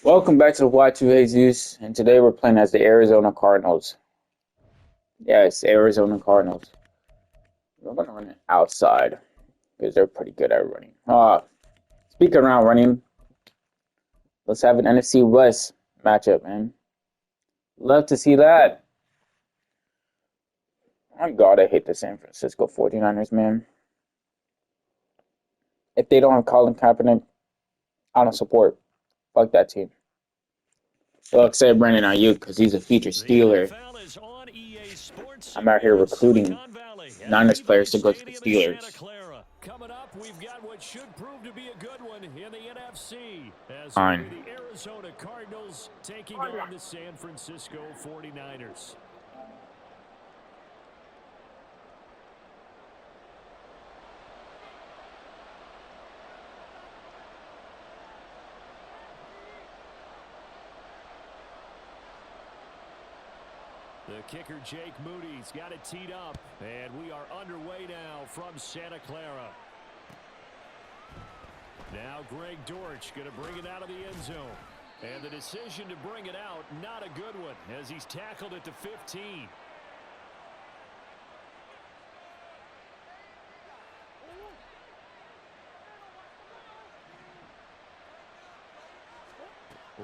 Welcome back to the Y2 Jesus, and today we're playing as the Arizona Cardinals. Yes, Arizona Cardinals. We're going to run it outside, because they're pretty good at running. Speaking around running, let's have an NFC West matchup, man. Love to see that. My God, I hate the San Francisco 49ers, man. If they don't have Colin Kaepernick, I don't support. Fuck that team. Well, except Brandon Ayuk, because he's a featured Steeler. I'm out here recruiting Niners players to go to the Steelers. Coming up, we've got what should prove to be a good one in the NFC. As Fine. the Arizona Cardinals taking on the San Francisco 49ers. The kicker, Jake Moody's got it teed up, and we are underway now from Santa Clara. Now Greg Dortch going to bring it out of the end zone. And the decision to bring it out, not a good one, as he's tackled it to 15.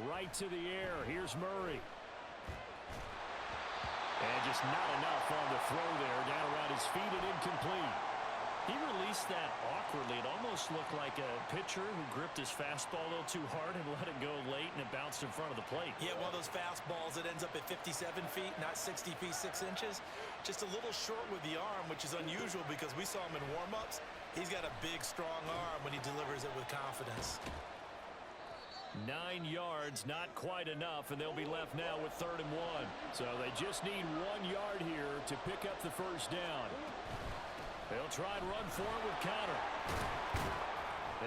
Right to the air. Here's Murray. And just not enough on the throw there. Down around his feet and incomplete. He released that awkwardly. It almost looked like a pitcher who gripped his fastball a little too hard and let it go late, and it bounced in front of the plate. Yeah, one of those fastballs that ends up at 57 feet, not 60 feet, 6 inches. Just a little short with the arm, which is unusual because we saw him in warm-ups. He's got a big, strong arm when he delivers it with confidence. 9 yards, not quite enough, and they'll be left now with 3rd and 1. So they just need 1 yard here to pick up the first down. They'll try and run for it with Conner.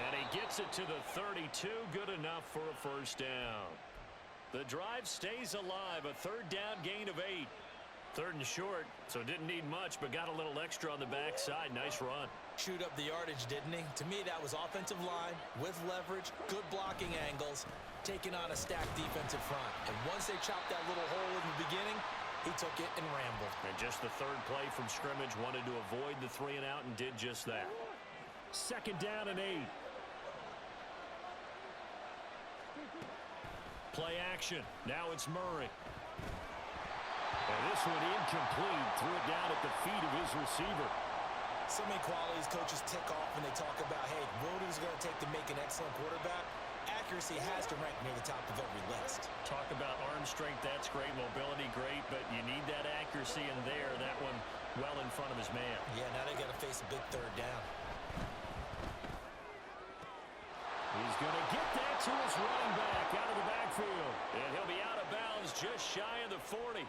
And he gets it to the 32, good enough for a first down. The drive stays alive, a 3rd down gain of 8. 3rd and short, so didn't need much, but got a little extra on the backside. Nice run. Shoot up the yardage, didn't he? To me, that was offensive line with leverage, good blocking angles, taking on a stacked defensive front. And once they chopped that little hole in the beginning, he took it and rambled. And just the 3rd play from scrimmage, wanted to avoid the 3 and out and did just that. 2nd down and 8. Play action. Now it's Murray. And this one incomplete. Threw it down at the feet of his receiver. So many qualities coaches tick off when they talk about, hey, what is it going to take to make an excellent quarterback? Accuracy has to rank near the top of every list. Talk about arm strength, that's great. Mobility, great, but you need that accuracy in there. That one well in front of his man. Yeah, now they got to face a big 3rd down. He's going to get that to his running back out of the backfield. And he'll be out of bounds just shy of the 40.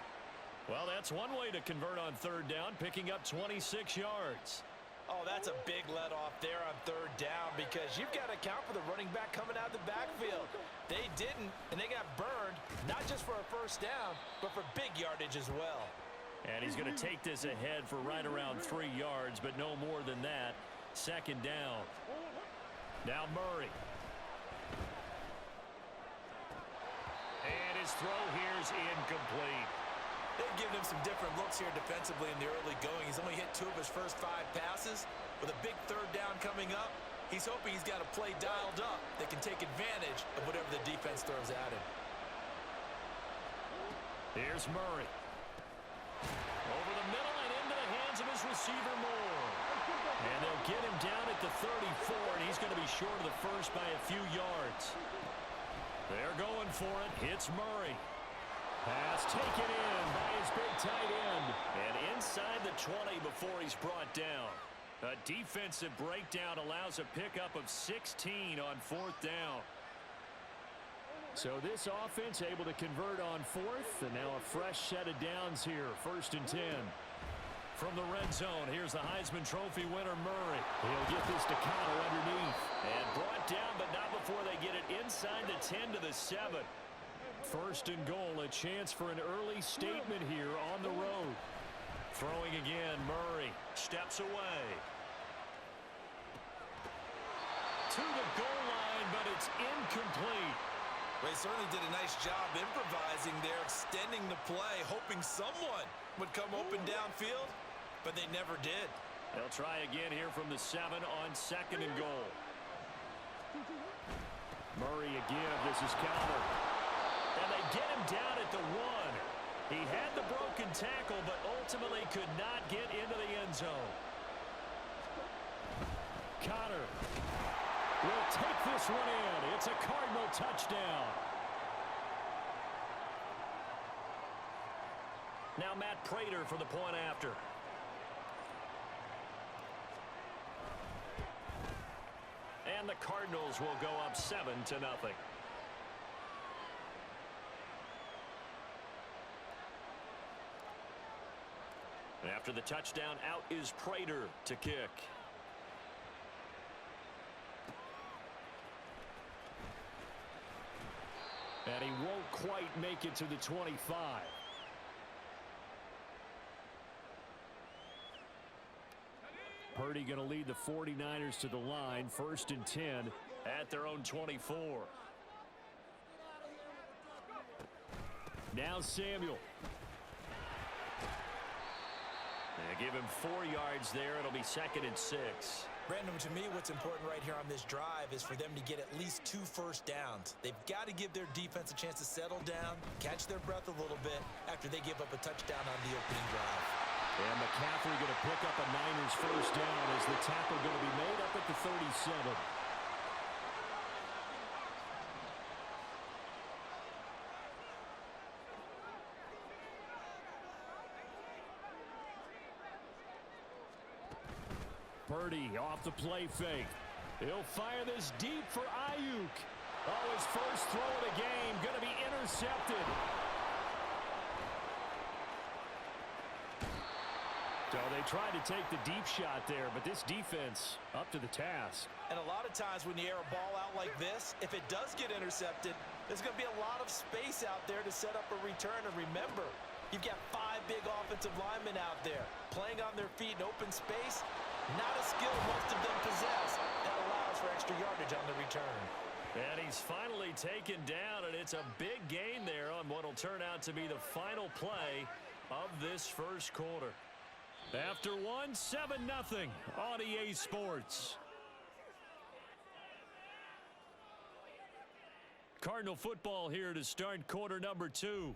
Well, that's one way to convert on 3rd down, picking up 26 yards. Oh, that's a big let off there on 3rd down because you've got to account for the running back coming out of the backfield. They didn't, and they got burned, not just for a first down, but for big yardage as well. And he's going to take this ahead for right around 3 yards, but no more than that. 2nd down. Now Murray. And his throw here is incomplete. They've given him some different looks here defensively in the early going. He's only hit 2 of his first 5 passes. With a big 3rd down coming up, he's hoping he's got a play dialed up that can take advantage of whatever the defense throws at him. Here's Murray. Over the middle and into the hands of his receiver Moore. And they'll get him down at the 34, and he's going to be short of the first by a few yards. They're going for it. Hits Murray. Pass taken in by his big tight end. And inside the 20 before he's brought down. A defensive breakdown allows a pickup of 16 on 4th down. So this offense able to convert on 4th. And now a fresh set of downs here. 1st and 10. From the red zone, here's the Heisman Trophy winner, Murray. He'll get this to Conner underneath. And brought down, but not before they get it inside the 10 to the 7. 1st and goal, a chance for an early statement here on the road. Throwing again, Murray steps away. To the goal line, but it's incomplete. Well, he certainly did a nice job improvising there, extending the play, hoping someone would come open downfield, but they never did. They'll try again here from the 7 on 2nd and goal. Murray again. This is counter. And they get him down at the 1. He had the broken tackle, but ultimately could not get into the end zone. Connor will take this one in. It's a Cardinal touchdown. Now Matt Prater for the point after. And the Cardinals will go up 7-0. After the touchdown, out is Prater to kick. And he won't quite make it to the 25. Purdy going to lead the 49ers to the line. 1st and 10 at their own 24. Now Samuel. They give him 4 yards there. It'll be 2nd and 6. Brandon, to me, what's important right here on this drive is for them to get at least 2 first downs. They've got to give their defense a chance to settle down, catch their breath a little bit after they give up a touchdown on the opening drive. And McCaffrey going to pick up a Niners first down as the tackle going to be made up at the 37. Purdy off the play fake. He'll fire this deep for Ayuk. Oh, his first throw of the game going to be intercepted. So they tried to take the deep shot there, but this defense up to the task. And a lot of times when you air a ball out like this, if it does get intercepted, there's going to be a lot of space out there to set up a return. And remember, you've got 5 big offensive linemen out there playing on their feet in open space. Not a skill most of them possess. That allows for extra yardage on the return. And he's finally taken down, and it's a big gain there on what will turn out to be the final play of this first quarter. After 1, 7-0 on EA Sports. Cardinal football here to start quarter number 2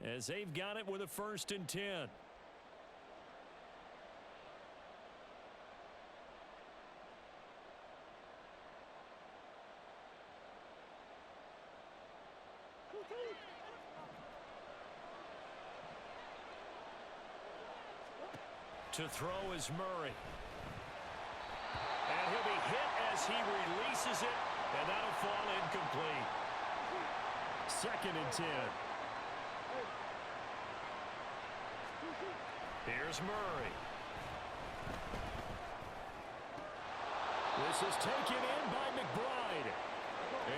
as they've got it with a 1st and 10. To throw is Murray. And he'll be hit as he releases it, and that'll fall incomplete. 2nd and 10. Here's Murray. This is taken in by McBride.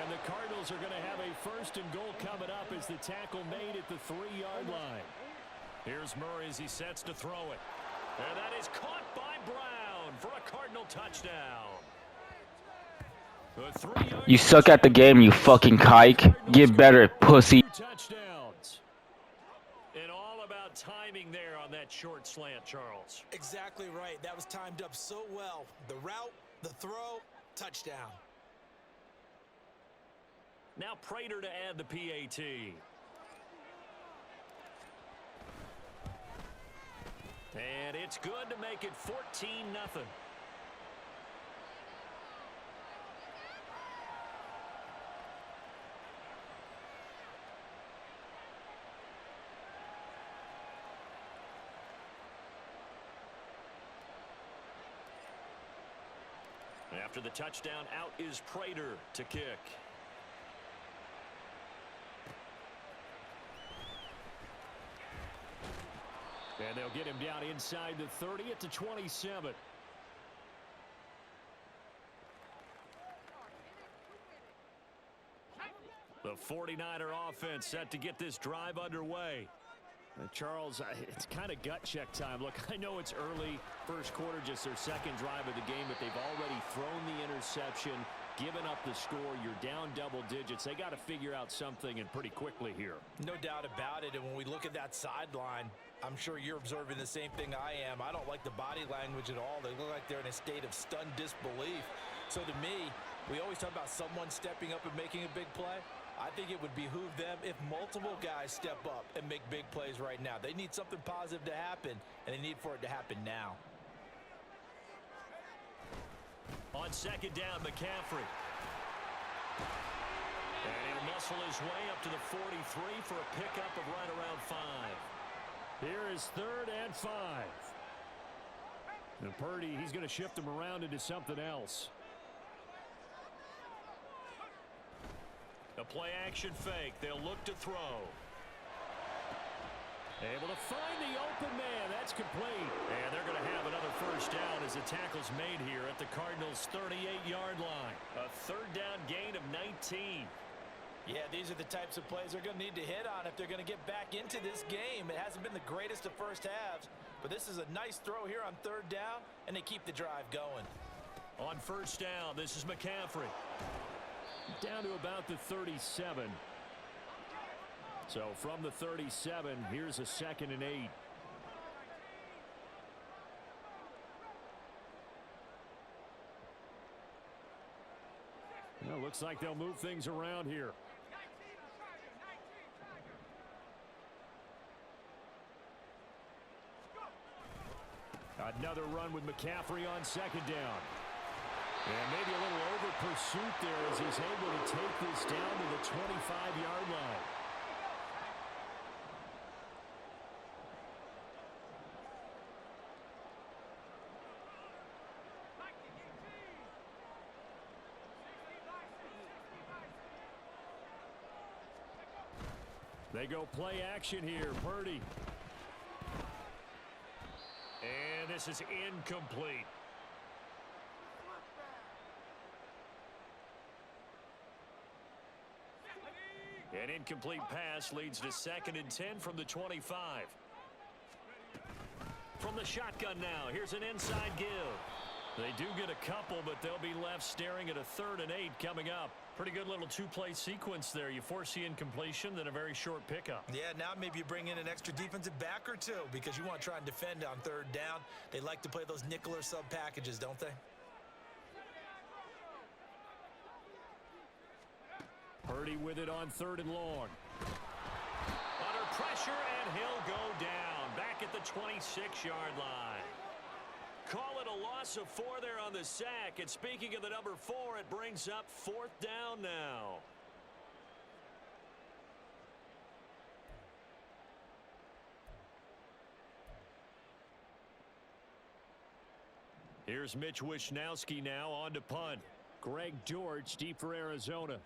And the Cardinals are going to have a 1st and goal coming up as the tackle made at the 3-yard line. Here's Murray as he sets to throw it. And that is caught by Brown for a Cardinal touchdown. You suck at the game, you fucking kike. Get better, pussy. Touchdowns. And all about timing there on that short slant, Charles. Exactly right. That was timed up so well. The route, the throw, touchdown. Now Prater to add the PAT. And it's good to make it 14-0. After the touchdown, out is Prater to kick. And they'll get him down inside the 30 at the 27. The 49er offense set to get this drive underway. Charles, it's kind of gut check time. Look, I know it's early, first quarter, just their 2nd drive of the game, but they've already thrown the interception. Giving up the score, you're down double digits. They got to figure out something, and pretty quickly here. No doubt about it. And when we look at that sideline, I'm sure you're observing the same thing I am. I don't like the body language at all. They look like they're in a state of stunned disbelief. So to me, we always talk about someone stepping up and making a big play. I think it would behoove them if multiple guys step up and make big plays right now. They need something positive to happen, and they need for it to happen now. On second down, McCaffrey. And he'll muscle his way up to the 43 for a pickup of right around 5. Here is 3rd and 5. And Purdy, he's going to shift him around into something else. A play-action fake. They'll look to throw. Able to find the open man. That's complete. And they're going to have another first down as the tackle's made here at the Cardinals' 38-yard line. A 3rd down gain of 19. Yeah, these are the types of plays they're going to need to hit on if they're going to get back into this game. It hasn't been the greatest of first halves, but this is a nice throw here on 3rd down, and they keep the drive going. On first down, this is McCaffrey. Down to about the 37. So from the 37, here's a 2nd and 8. Well, looks like they'll move things around here. Another run with McCaffrey on 2nd down. And maybe a little over pursuit there as he's able to take this down to the 25-yard line. They go play action here. Purdy. And this is incomplete. An incomplete pass leads to 2nd and 10 from the 25. From the shotgun now, here's an inside give. They do get a couple, but they'll be left staring at a 3rd and 8 coming up. Pretty good little 2-play sequence there. You force the incompletion, then a very short pickup. Yeah, now maybe you bring in an extra defensive back or two because you want to try and defend on 3rd down. They like to play those nickel or sub packages, don't they? Purdy with it on 3rd and long. Under pressure, and he'll go down. Back at the 26-yard line. Call it a loss of 4 there on the sack. And speaking of the number 4, it brings up 4th down now. Here's Mitch Wishnowsky now on to punt. Greg George deep for Arizona.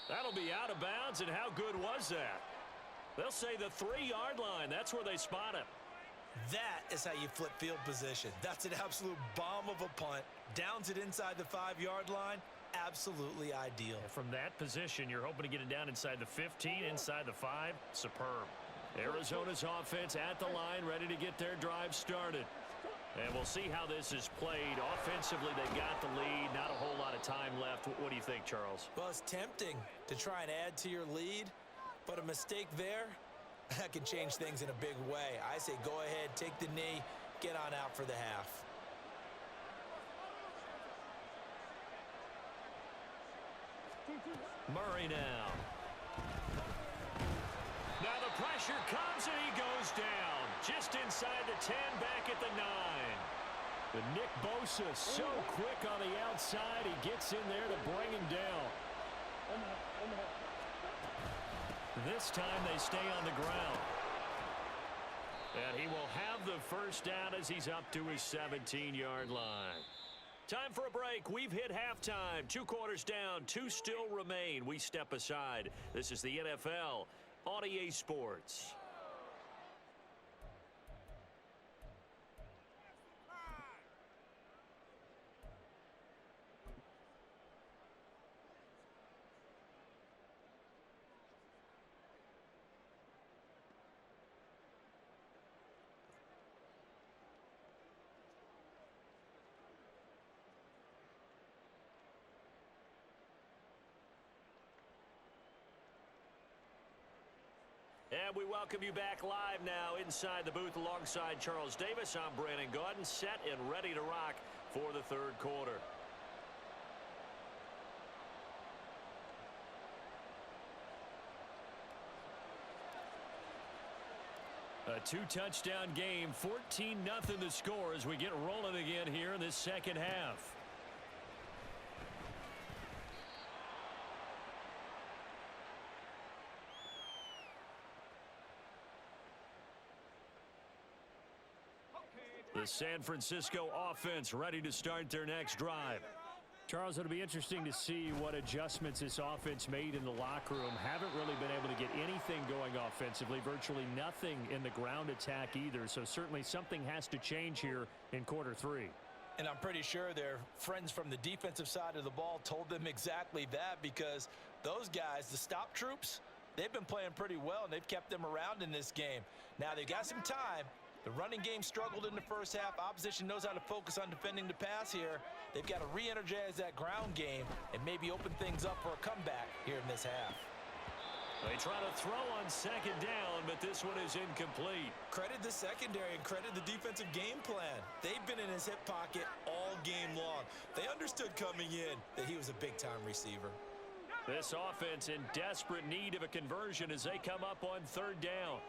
That'll be out of bounds, and how good was that? They'll say the 3-yard line. That's where they spot him. That is how you flip field position. That's an absolute bomb of a punt. Downs it inside the 5-yard line. Absolutely ideal. From that position, you're hoping to get it down inside the 15, inside the 5. Superb. Arizona's offense at the line, ready to get their drive started. And we'll see how this is played. Offensively, they've got the lead. Not a whole lot of time left. What do you think, Charles? Well, it's tempting to try and add to your lead, but a mistake there, that can change things in a big way. I say go ahead, take the knee, get on out for the half. Murray now. Now the pressure comes, and he goes down. Just inside the 10, back at the 9. But Nick Bosa so quick on the outside. He gets in there to bring him down. This time they stay on the ground. And he will have the first down as he's up to his 17-yard line. Time for a break. We've hit halftime. 2 quarters down. 2 still remain. We step aside. This is the NFL on EA Sports. And we welcome you back live now inside the booth alongside Charles Davis. I'm Brandon Gaudin, set and ready to rock for the third quarter. A two-touchdown game, 14-0 the score as we get rolling again here in this second half. The San Francisco offense ready to start their next drive. Charles, it'll be interesting to see what adjustments this offense made in the locker room. Haven't really been able to get anything going offensively, virtually nothing in the ground attack either. So certainly something has to change here in quarter three. And I'm pretty sure their friends from the defensive side of the ball told them exactly that, because those guys, the stop troops, they've been playing pretty well, and they've kept them around in this game. Now they've got some time. The running game struggled in the first half. Opposition knows how to focus on defending the pass here. They've got to re-energize that ground game and maybe open things up for a comeback here in this half. They try to throw on second down, but this one is incomplete. Credit the secondary and credit the defensive game plan. They've been in his hip pocket all game long. They understood coming in that he was a big-time receiver. This offense in desperate need of a conversion as they come up on third down.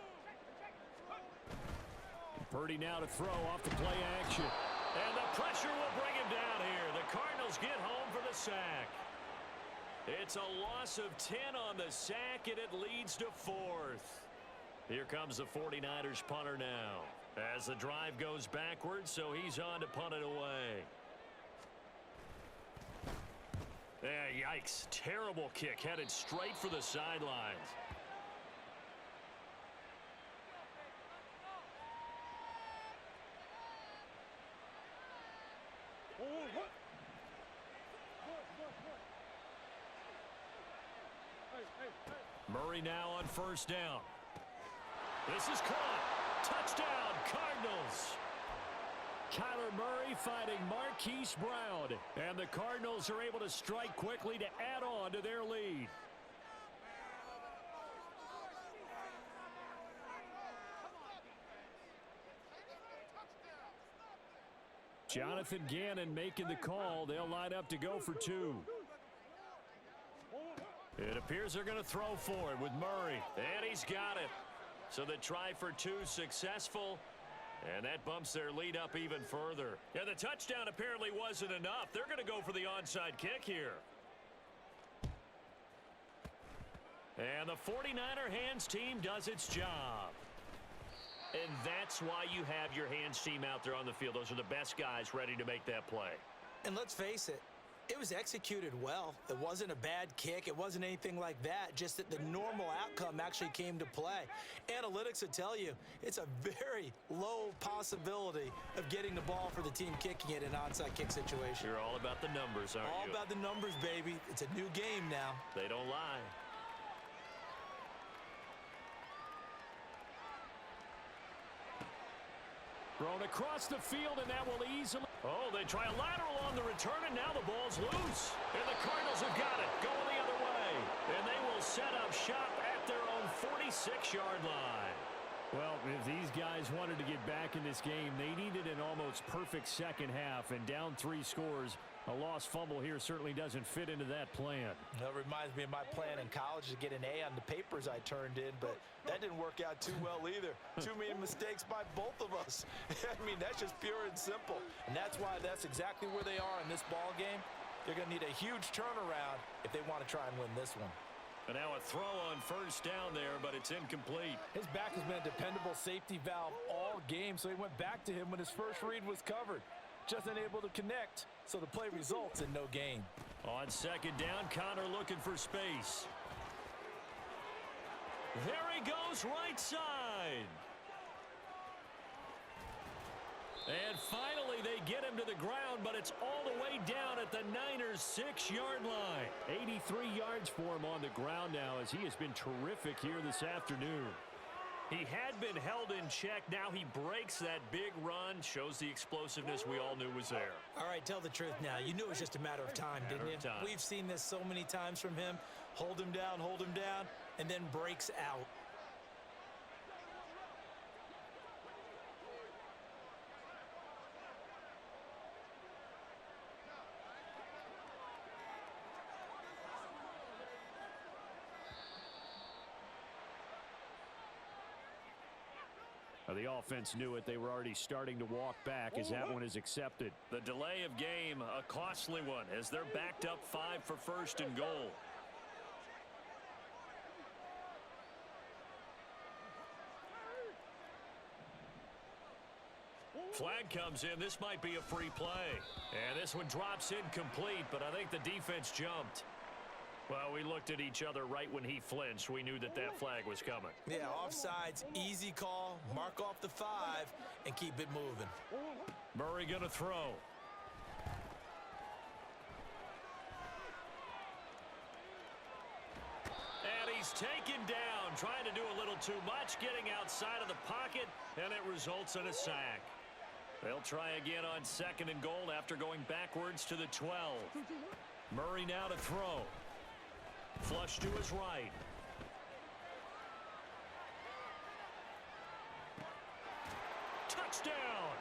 Purdy now to throw off the play action. And the pressure will bring him down here. The Cardinals get home for the sack. It's a loss of 10 on the sack, and it leads to fourth. Here comes the 49ers punter now. As the drive goes backwards, so he's on to punt it away. Yeah, yikes. Terrible kick headed straight for the sidelines. Murray now on first down. This is caught. Touchdown, Cardinals. Kyler Murray fighting Marquise Brown. And the Cardinals are able to strike quickly to add on to their lead. Jonathan Gannon making the call. They'll line up to go for two. It appears they're going to throw for it with Murray. And he's got it. So the try for two successful. And that bumps their lead up even further. Yeah, the touchdown apparently wasn't enough. They're going to go for the onside kick here. And the 49er hands team does its job. And that's why you have your hands team out there on the field. Those are the best guys ready to make that play. And let's face it, it was executed well. It wasn't a bad kick. It wasn't anything like that, just that the normal outcome actually came to play. Analytics would tell you it's a very low possibility of getting the ball for the team kicking it in an onside kick situation. You're all about the numbers, aren't you? All about the numbers, baby. It's a new game now. They don't lie. Thrown across the field, and that will easily... Oh, they try a lateral on the return, and now the ball's loose. And the Cardinals have got it, going the other way. And they will set up shop at their own 46-yard line. Well, if these guys wanted to get back in this game, they needed an almost perfect second half, and down 3 scores. A lost fumble here certainly doesn't fit into that plan. That reminds me of my plan in college to get an A on the papers I turned in, but that didn't work out too well either. Too many mistakes by both of us. I mean, that's just pure and simple. And that's why that's exactly where they are in this ball game. They're going to need a huge turnaround if they want to try and win this one. And now a throw on first down there, but it's incomplete. His back has been a dependable safety valve all game, so he went back to him when his first read was covered. Just unable to connect, so the play results in no gain. On second down, Connor looking for space. There he goes, right side. And finally, they get him to the ground, but it's all the way down at the Niners' 6-yard line. 83 yards for him on the ground now, as he has been terrific here this afternoon. He had been held in check. Now he breaks that big run, shows the explosiveness we all knew was there. All right, tell the truth now. You knew it was just a matter of time, didn't you? We've seen this so many times from him. Hold him down, and then breaks out. Well, the offense knew it. They were already starting to walk back as that one is accepted. The delay of game, a costly one, as they're backed up 5 for first and goal. Flag comes in. This might be a free play. And this one drops incomplete, but I think the defense jumped. Well, we looked at each other right when he flinched. We knew that that flag was coming. Yeah, offsides, easy call. Mark off the 5 and keep it moving. Murray going to throw. And he's taken down, trying to do a little too much, getting outside of the pocket, and it results in a sack. They'll try again on 2nd and goal after going backwards to the 12. Murray now to throw. Flush to his right. Touchdown!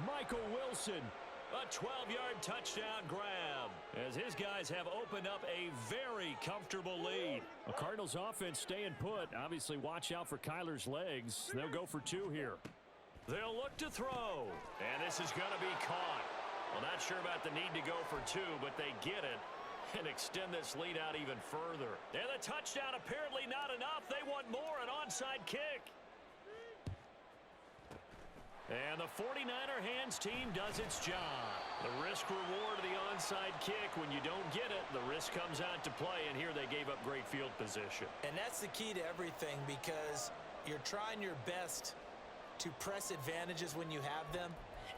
Michael Wilson. A 12-yard touchdown grab as his guys have opened up a very comfortable lead. The Cardinals offense staying put. Obviously, watch out for Kyler's legs. They'll go for 2 here. They'll look to throw, and this is going to be caught. Well, not sure about the need to go for 2, but they get it and extend this lead out even further. And the touchdown apparently not enough. They want more, an onside kick. And the 49er hands team does its job. The risk reward of the onside kick. When you don't get it, the risk comes out to play, and here they gave up great field position. And that's the key to everything, because you're trying your best to press advantages when you have them,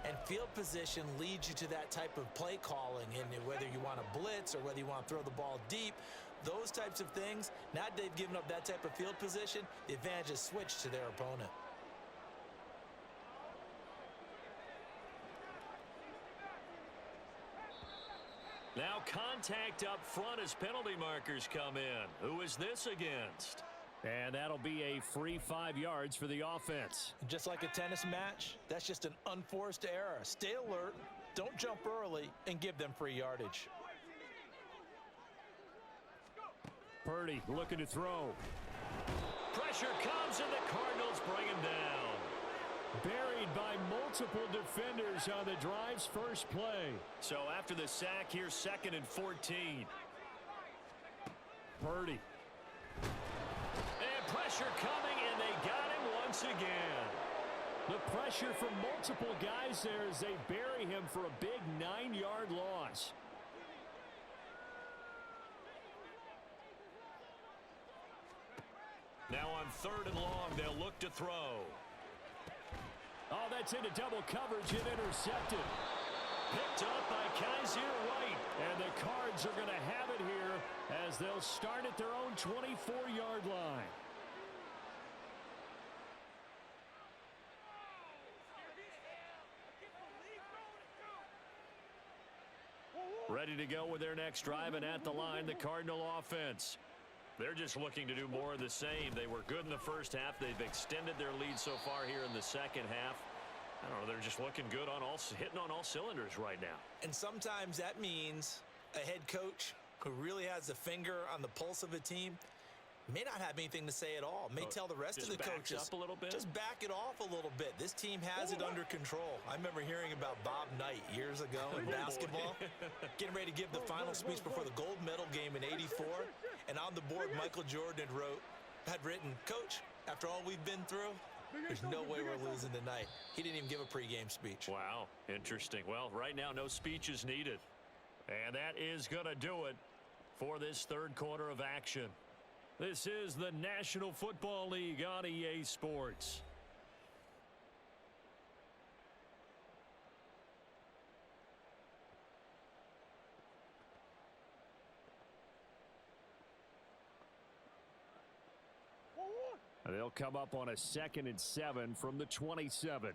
and field position leads you to that type of play calling. And whether you want to blitz or whether you want to throw the ball deep, those types of things, now that they've given up that type of field position, the advantage is switched to their opponent. Now contact up front as penalty markers come in. Who is this against? And that'll be a free 5 yards for the offense. Just like a tennis match, that's just an unforced error. Stay alert, don't jump early, and give them free yardage. Purdy looking to throw. Pressure comes, and the Cardinals bring him down. Buried by multiple defenders on the drive's first play. So after the sack, here's 2nd and 14. Purdy. And pressure coming, and they got him once again. The pressure from multiple guys there as they bury him for a big 9-yard loss. Now on 3rd and long, they'll look to throw. Oh, that's into double coverage and intercepted. Picked up by Kaiser White. And the Cards are going to have it here as they'll start at their own 24-yard line. Ready to go with their next drive, and at the line, the Cardinal offense. They're just looking to do more of the same. They were good in the first half. They've extended their lead so far here in the second half. I don't know, they're just looking good on hitting on all cylinders right now. And sometimes that means a head coach who really has a finger on the pulse of a team may not have anything to say at all. May tell the rest of the coaches, up a little bit. Just back it off a little bit. This team has it under control. I remember hearing about Bob Knight years ago in basketball, getting ready to give the final speech before the gold medal game in '84. And on the board, Michael Jordan had written, "Coach, after all we've been through, there's no way we're losing tonight." He didn't even give a pregame speech. Wow, interesting. Well, right now, no speech is needed. And that is going to do it for this third quarter of action. This is the National Football League on EA Sports. They'll come up on a 2nd and 7 from the 27.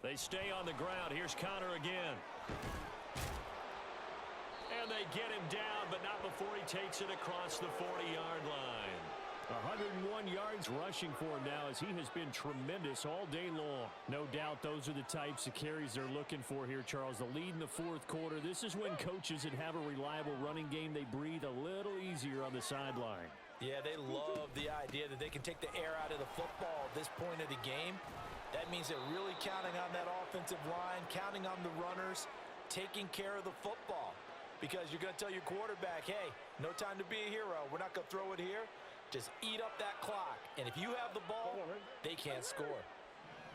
They stay on the ground. Here's Connor again. And they get him down, but not before he takes it across the 40-yard line. 101 yards rushing for him now as he has been tremendous all day long. No doubt those are the types of carries they're looking for here, Charles. The lead in the fourth quarter. This is when coaches that have a reliable running game, they breathe a little easier on the sideline. Yeah, they love the idea that they can take the air out of the football at this point of the game. That means they're really counting on that offensive line, counting on the runners, taking care of the football. Because you're going to tell your quarterback, hey, no time to be a hero. We're not going to throw it here. Just eat up that clock. And if you have the ball, they can't score.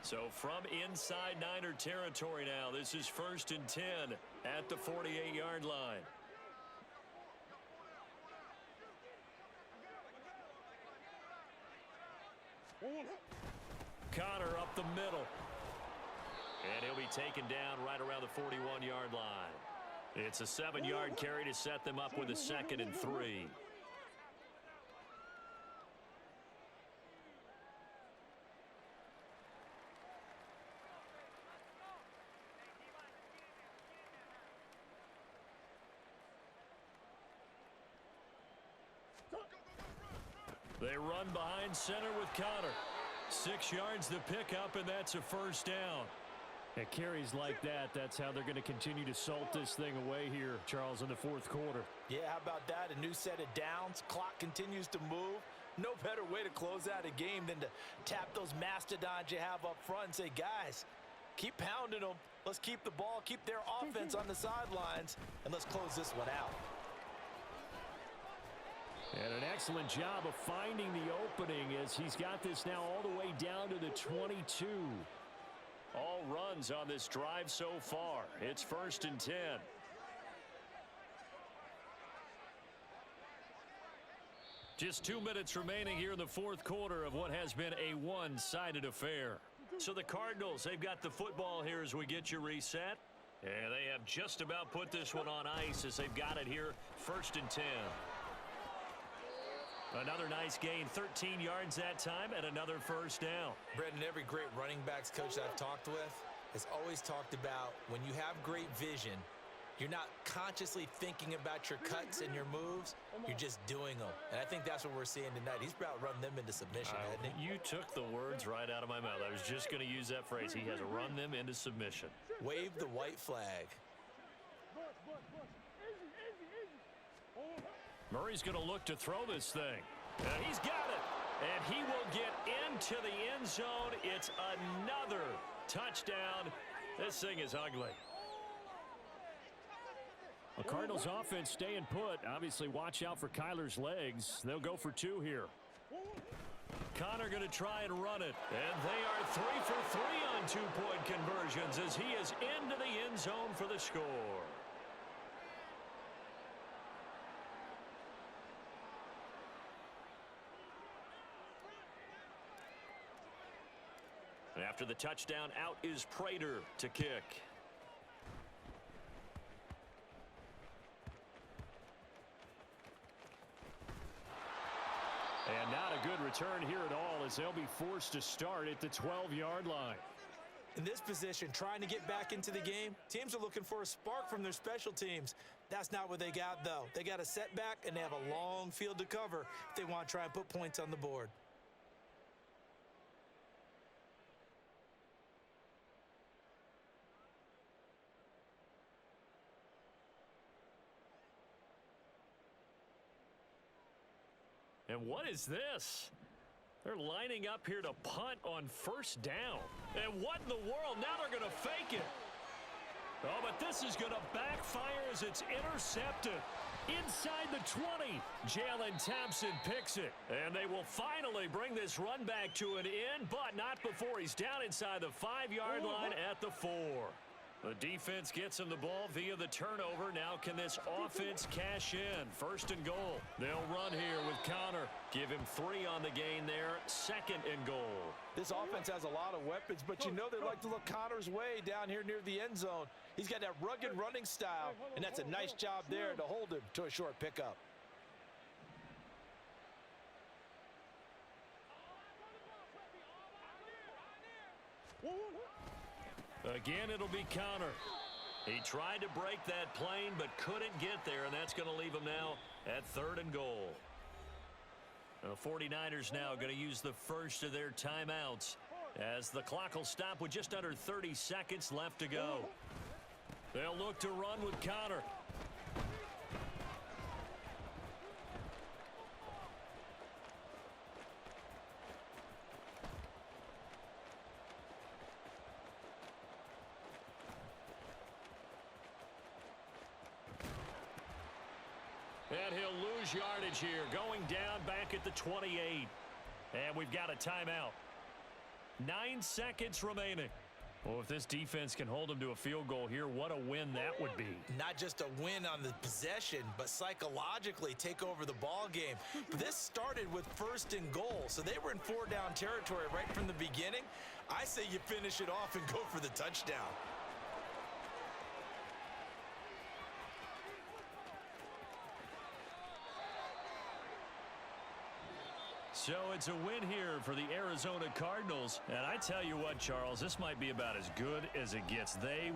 So from inside Niner territory now, this is 1st and 10 at the 48-yard line. Connor up the middle. And he'll be taken down right around the 41-yard line. It's a 7-yard carry to set them up with a 2nd and 3. They run behind center with Connor. 6 yards to pick up, and that's a 1st down. At carries like that, that's how they're going to continue to salt this thing away here, Charles, in the 4th quarter. Yeah, how about that? A new set of downs. Clock continues to move. No better way to close out a game than to tap those mastodons you have up front and say, guys, keep pounding them. Let's keep the ball, keep their offense on the sidelines, and let's close this one out. And an excellent job of finding the opening as he's got this now all the way down to the 22. All runs on this drive so far. It's 1st and 10. Just 2 minutes remaining here in the 4th quarter of what has been a one-sided affair. So the Cardinals, they've got the football here as we get you reset. And they have just about put this one on ice as they've got it here, 1st and 10. Another nice gain, 13 yards that time, and another 1st down. Brendan, every great running backs coach I've talked with has always talked about when you have great vision, you're not consciously thinking about your cuts and your moves, you're just doing them. And I think that's what we're seeing tonight. He's about run them into submission, hasn't he? You took the words right out of my mouth. I was just going to use that phrase. He has run them into submission. Wave the white flag. Murray's going to look to throw this thing. And he's got it. And he will get into the end zone. It's another touchdown. This thing is ugly. The Cardinals offense staying put. Obviously, watch out for Kyler's legs. They'll go for 2 here. Connor going to try and run it. And they are 3 for 3 on 2-point conversions as he is into the end zone for the score. And after the touchdown, out is Prater to kick. And not a good return here at all as they'll be forced to start at the 12-yard line. In this position, trying to get back into the game, teams are looking for a spark from their special teams. That's not what they got, though. They got a setback, and they have a long field to cover if they want to try and put points on the board. And what is this? They're lining up here to punt on 1st down. And what in the world? Now they're going to fake it. Oh, but this is going to backfire as it's intercepted. Inside the 20, Jalen Thompson picks it. And they will finally bring this run back to an end, but not before he's down inside the 5-yard line at the 4. The defense gets him the ball via the turnover. Now can this offense cash in? 1st and goal. They'll run here with Connor. Give him 3 on the gain there. 2nd and goal. This offense has a lot of weapons, but you know they like to look Connor's way down here near the end zone. He's got that rugged running style, and that's a nice job there to hold him to a short pickup. Again, it'll be Connor. He tried to break that plane but couldn't get there, and that's going to leave him now at 3rd and goal. The 49ers now going to use the first of their timeouts as the clock will stop with just under 30 seconds left to go. They'll look to run with Connor. And he'll lose yardage here, going down back at the 28. And we've got a timeout. 9 seconds remaining. Well, if this defense can hold them to a field goal here, what a win that would be. Not just a win on the possession, but psychologically take over the ball game. This started with 1st and goal, so they were in 4-down territory right from the beginning. I say you finish it off and go for the touchdown. So it's a win here for the Arizona Cardinals. And I tell you what, Charles, this might be about as good as it gets. They